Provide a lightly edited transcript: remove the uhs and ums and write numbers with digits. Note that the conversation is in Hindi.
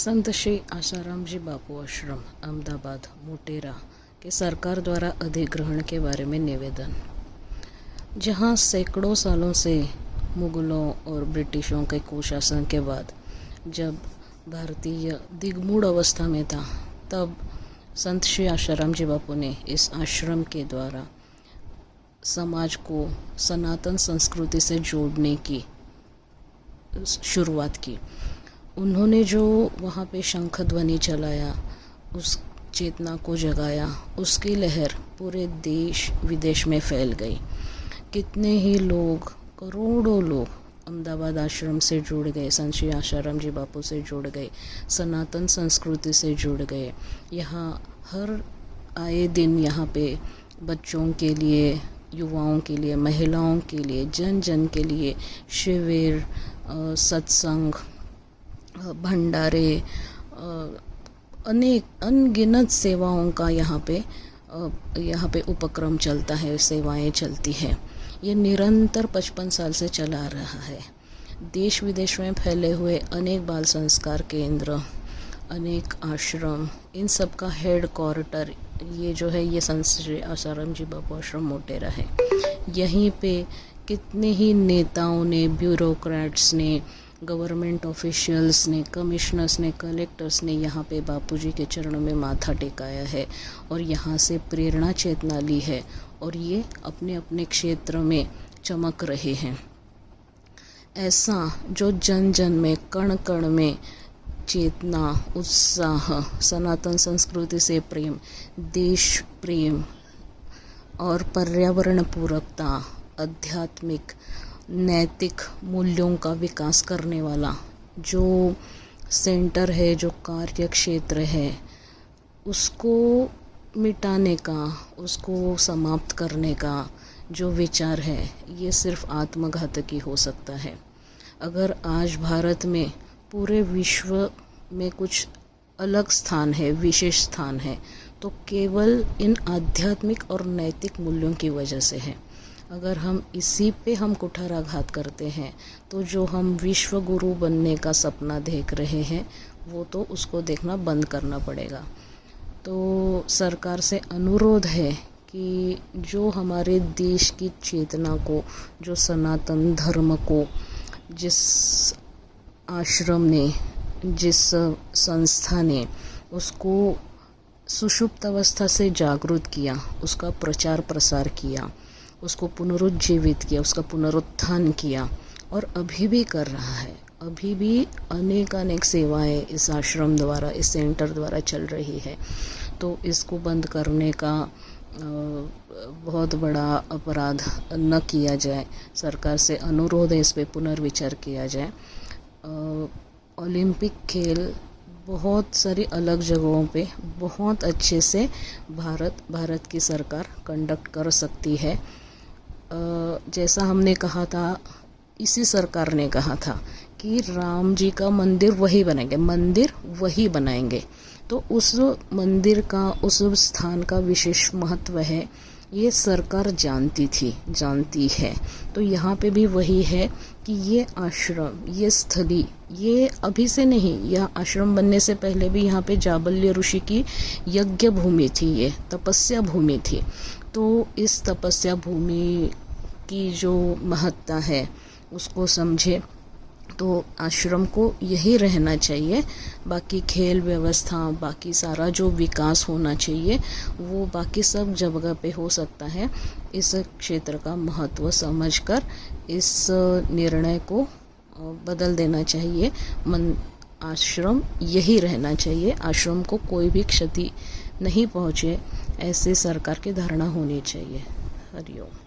संत श्री आसाराम जी बापू आश्रम अहमदाबाद मोटेरा के सरकार द्वारा अधिग्रहण के बारे में निवेदन। जहां सैकड़ों सालों से मुगलों और ब्रिटिशों के कुशासन के बाद जब भारतीय दिग्मूढ़ अवस्था में था, तब संत श्री आसाराम जी बापू ने इस आश्रम के द्वारा समाज को सनातन संस्कृति से जोड़ने की शुरुआत की। उन्होंने जो वहाँ पे शंख ध्वनि चलाया, उस चेतना को जगाया, उसकी लहर पूरे देश विदेश में फैल गई। कितने ही लोग, करोड़ों लोग अहमदाबाद आश्रम से जुड़ गए, संत श्री आसाराम जी बापू से जुड़ गए, सनातन संस्कृति से जुड़ गए। यहाँ हर आए दिन यहाँ पे बच्चों के लिए, युवाओं के लिए, महिलाओं के लिए, जन जन के लिए शिविर, सत्संग, भंडारे, अनेक अनगिनत सेवाओं का यहाँ पे उपक्रम चलता है, सेवाएं चलती हैं। ये निरंतर 55 साल से चला रहा है। देश विदेश में फैले हुए अनेक बाल संस्कार केंद्र, अनेक आश्रम, इन सब का हेड क्वार्टर ये जो है, ये संत श्री आसाराम जी बापू आश्रम मोटेरा है। यहीं पे कितने ही नेताओं ने, ब्यूरोक्रेट्स ने, गवर्नमेंट ऑफिशियल्स ने, कमिश्नर्स ने, कलेक्टर्स ने यहाँ पे बापूजी के चरणों में माथा टेकाया है और यहाँ से प्रेरणा चेतना ली है और ये अपने अपने क्षेत्र में चमक रहे हैं। ऐसा जो जन जन में, कण कण में चेतना, उत्साह, सनातन संस्कृति से प्रेम, देश प्रेम और पर्यावरण पूरकता, आध्यात्मिक नैतिक मूल्यों का विकास करने वाला जो सेंटर है, जो कार्य क्षेत्र है, उसको मिटाने का, उसको समाप्त करने का जो विचार है, ये सिर्फ आत्मघातकी हो सकता है। अगर आज भारत में, पूरे विश्व में कुछ अलग स्थान है, विशेष स्थान है, तो केवल इन आध्यात्मिक और नैतिक मूल्यों की वजह से है। अगर हम इसी पे हम कुठाराघात करते हैं, तो जो हम विश्व गुरु बनने का सपना देख रहे हैं, वो तो उसको देखना बंद करना पड़ेगा। तो सरकार से अनुरोध है कि जो हमारे देश की चेतना को, जो सनातन धर्म को जिस आश्रम ने, जिस संस्था ने उसको सुषुप्त अवस्था से जागृत किया, उसका प्रचार प्रसार किया, उसको पुनरुज्जीवित किया, उसका पुनरुत्थान किया और अभी भी कर रहा है। अभी भी अनेक सेवाएं इस आश्रम द्वारा, इस सेंटर द्वारा चल रही है। तो इसको बंद करने का बहुत बड़ा अपराध न किया जाए। सरकार से अनुरोध है, इस पे पुनर्विचार किया जाए। ओलंपिक खेल बहुत सारी अलग जगहों पे बहुत अच्छे से भारत की सरकार कंडक्ट कर सकती है। जैसा हमने कहा था, इसी सरकार ने कहा था कि राम जी का मंदिर वही बनाएंगे। तो उस मंदिर का, उस स्थान का विशेष महत्व है, ये सरकार जानती है। तो यहाँ पे भी वही है कि ये आश्रम, ये स्थली, ये अभी से नहीं, यह आश्रम बनने से पहले भी यहाँ पे जाबल्य ऋषि की यज्ञ भूमि थी, ये तपस्या भूमि थी। तो इस तपस्या भूमि की जो महत्ता है उसको समझे तो आश्रम को यही रहना चाहिए। बाकी खेल व्यवस्था, बाकी सारा जो विकास होना चाहिए, वो बाकी सब जगह पे हो सकता है। इस क्षेत्र का महत्व समझकर इस निर्णय को बदल देना चाहिए। आश्रम यही रहना चाहिए, आश्रम को कोई भी क्षति नहीं पहुँचे, ऐसे सरकार की धारणा होनी चाहिए। हरिओम।